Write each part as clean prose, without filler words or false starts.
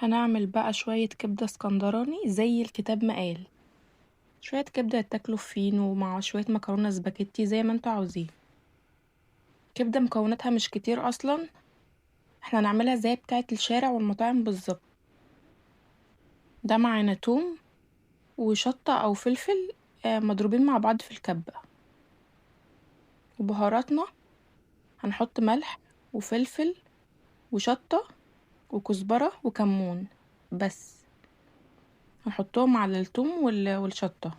هنعمل بقى شوية كبدة اسكندراني زي الكتاب ما قال. شوية كبدة يتاكلوا في فينو مع شوية مكرونة سباكيتي زي ما انتوا عاوزين. كبدة مكوناتها مش كتير اصلا، احنا هنعملها زي بتاعة الشارع والمطاعم بالظبط. ده معانا توم وشطة او فلفل مضروبين مع بعض في الكبة. وبهاراتنا هنحط ملح وفلفل وشطة وكزبرة وكمون بس. هنحطهم على التوم والشطة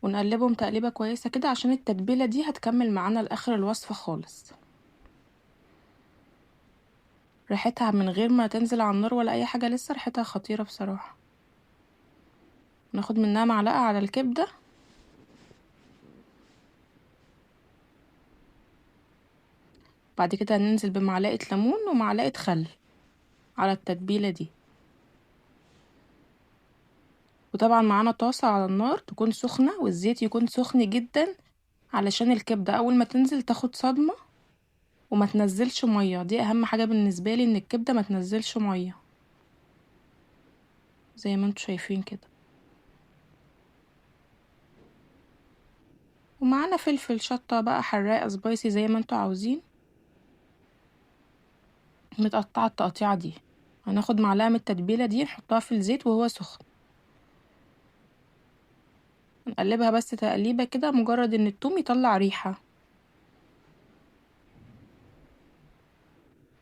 ونقلبهم تقليبة كويسة كده عشان التتبيلة دي هتكمل معانا لآخر الوصفة خالص. ريحتها من غير ما تنزل على النار ولا اي حاجة لسه ريحتها خطيرة بصراحة. ناخد منها معلقة على الكبدة. بعد كده هننزل بمعلقة ليمون ومعلقة خل على التتبيلة دي. وطبعا معانا طاسة على النار تكون سخنة والزيت يكون سخن جدا علشان الكبدة اول ما تنزل تاخد صدمة وما تنزلش مية. دي اهم حاجة بالنسبة لي، ان الكبدة ما تنزلش مية زي ما انتوا شايفين كده. ومعانا فلفل شطة بقى حراقة سبايسي زي ما انتوا عاوزين، متقطعة التقطيعة دي. هناخد معلقة من التتبيلة دي نحطها في الزيت وهو سخن، نقلبها بس تقليبة كده مجرد ان التوم يطلع ريحة.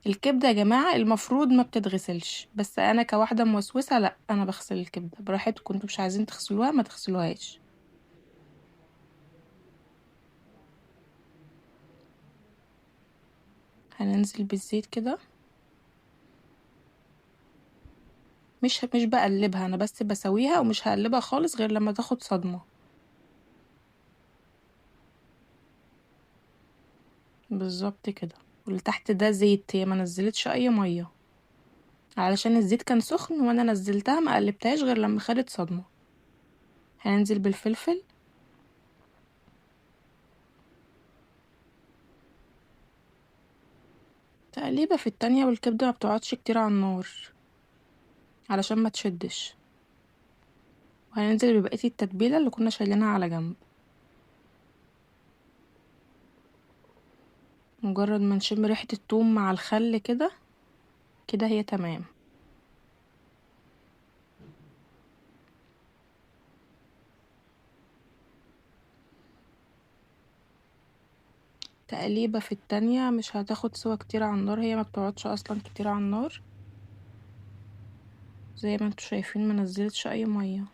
الكبدة يا جماعة المفروض ما بتتغسلش، بس انا كواحدة موسوسة لا، انا بغسل الكبدة براحتكم، انتوا مش عايزين تغسلوها ما تغسلوهاش. هننزل بالزيت كده، مش بقلبها، انا بس بسويها ومش هقلبها خالص غير لما تاخد صدمة بالظبط كده. واللي تحت ده زيت، هي ما نزلتش اي مية علشان الزيت كان سخن وانا نزلتها ما قلبتهاش غير لما خدت صدمة. هننزل بالفلفل، تقليبة في التانية. والكبدة ما بتقعدش كتير على النار علشان ما تشدش. وهننزل ببقية التتبيلة اللي كنا شايلينها على جنب. مجرد ما نشم ريحة الثوم مع الخل كده كده هي تمام. تقليبة في التانية، مش هتاخد سوا كتير على النار، هي ما بتقعدش اصلا كتير على النار. زي ما انتوا شايفين ما نزلتش اي مية،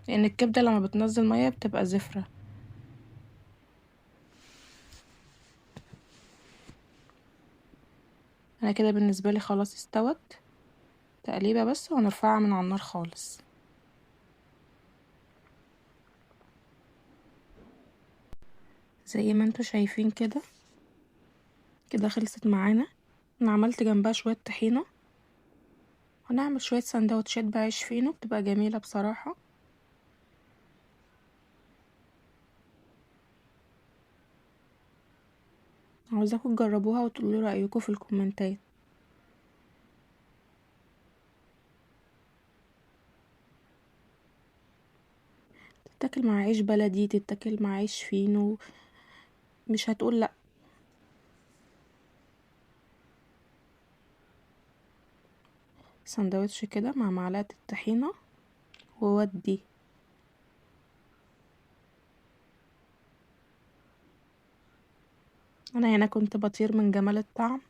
لان الكبدة لما بتنزل مية بتبقى زفرة. انا كده بالنسبة لي خلاص استوت. تقليبة بس ونرفعها من على النار خالص. زي ما انتوا شايفين كده كده خلصت معانا. انا عملت جنبها شوية طحينة. هنعمل شوية سندوتشات بعيش فينو بتبقى جميلة بصراحة. عاوزاكم تجربوها وتقولوا رأيكم في الكومنتات. تتاكل مع عيش بلدي، تتاكل مع عيش فينو، مش هتقول لا. سندوتش كده مع معلقة الطحينة وودي. انا هنا كنت بطير من جمال الطعم.